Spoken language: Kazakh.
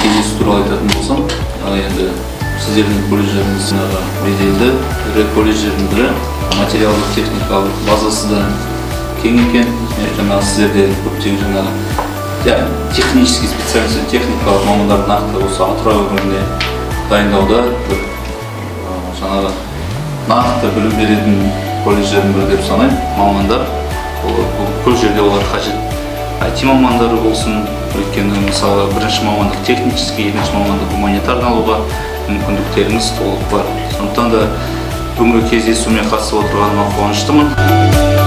Кездесу туралы айтатын болсам, енді сіздердің колледждеріңіз беделді ірі колледждердің бірі, материалдық техникалық базасы да кең екен. Жаңағы сіздерде көптеген технический специалист, техникалық мамандарды нақты осы Атырау өңіріне дайындауда бір жаңағы нақты білім беретін колледждердің бірі деп санаймын. Мамандар көп жерде олар қажет. IT мамандары болсын, өйткені мысалы бірінші мамандық технический, екінші мамандық гуманитарный алуға мүмкіндіктеріңіз толық бар. Сондықтан да бүгінгі кездесумен қатысып отырғаныма қуаныштымын.